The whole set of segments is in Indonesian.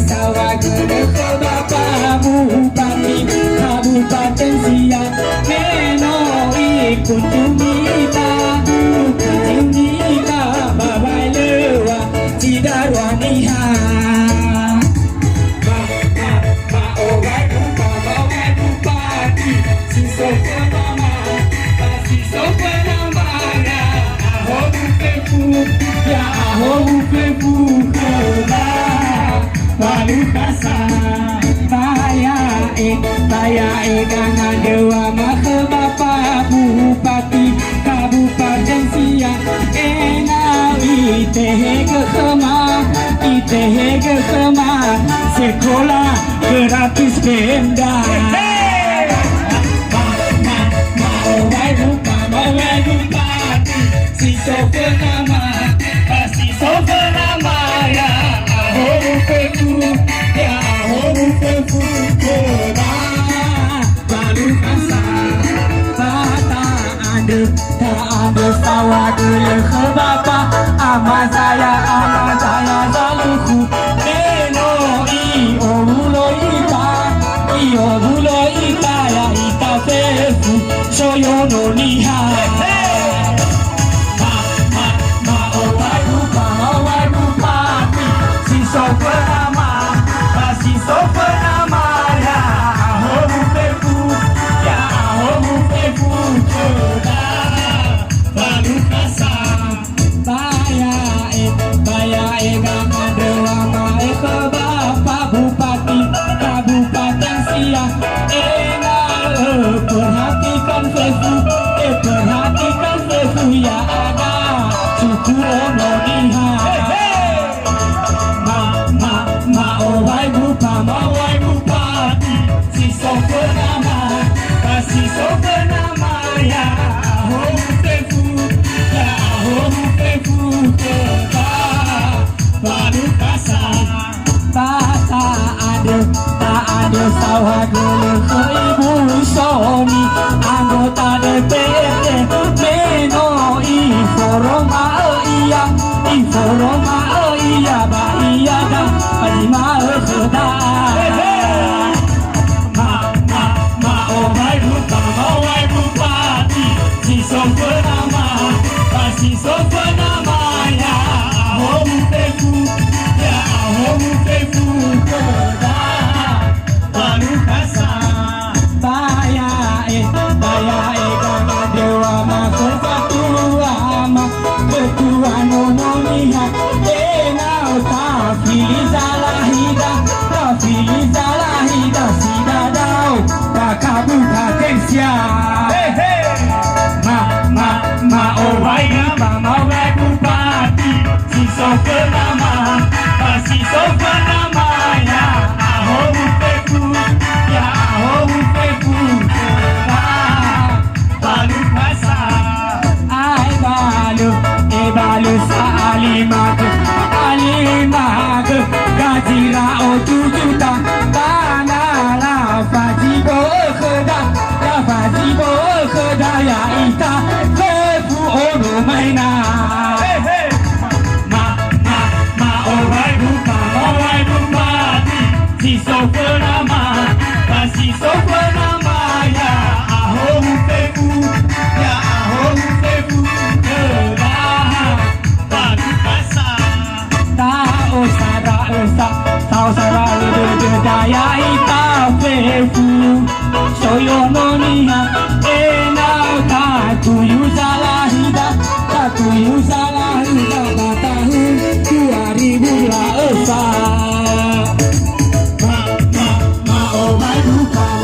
sawah gede ke Bapak Bupati Kabupaten Siak Meno kunjungi ta kunjungi ta babai lewa cidarwaniha Owai Bupati si sopanama si sopanama aho bukefu ya aho bukefu kena balu kasa Baya dengan dewa maka Bapak Bupati Kabupaten Siak iteh ke kema sekolah gratis benda Owai Bupati si sopanama ya aho bukefu ya aho bukefu kena tak ada sawah dulu ke Bapak Ama saya zaluku Neno iyo bulo ita ya ita fefu Soyo no niha Owai Bupati si sopanama ya aho bukefu ya aho bukefu Bapak Bupati Kabupaten Siak perhatikan fefu ya ada suku Ononiha Owai Bupati si sopanama ya aho fefu baru kasar tak ada sawah dulu ke Ibu Soni anggota DPRD Meno Informa iya ba iya dah Pajima kheda Owai Bupati si sopanama ya aho bukefu keda baru kasar Baya kana dewa maka ketua nononiha enau tafili zalahida sidadau Kabupaten Siak Owai Bupati si sopanama ya aho bukefu balu kasar balu sa'alimak gajira o 7 juta tanah fajibo kheda ya ita kefu ono maina Owai Bupati si sopanama ya aho bukefu keda baru kasar tau sara daya ita fefu soyo no niha enau takuyu zalahida tahun 2004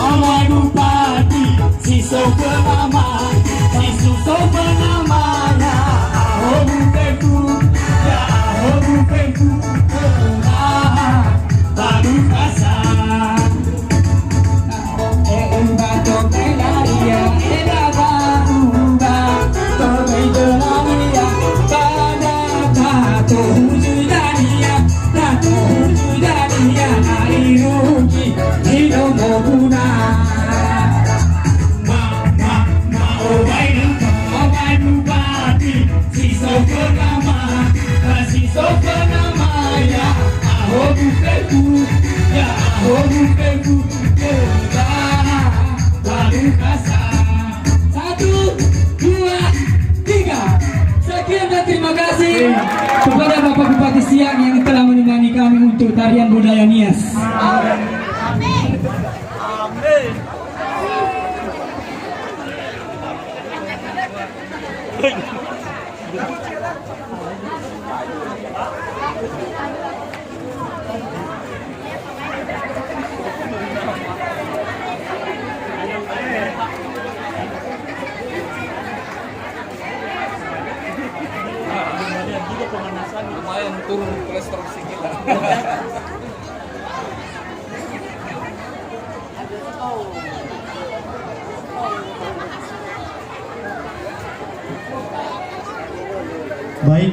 Owai Bupati si sopanama ya aho bukefu baru kasar batok ya bengku berubah lalu kasar. 1, 2, 3. Sekian dan terima kasih kepada Bapak Bupati Siak yang telah menemani kami untuk tarian budaya Nias. Amin. Lumayan turun kolesterol sedikit. Baik.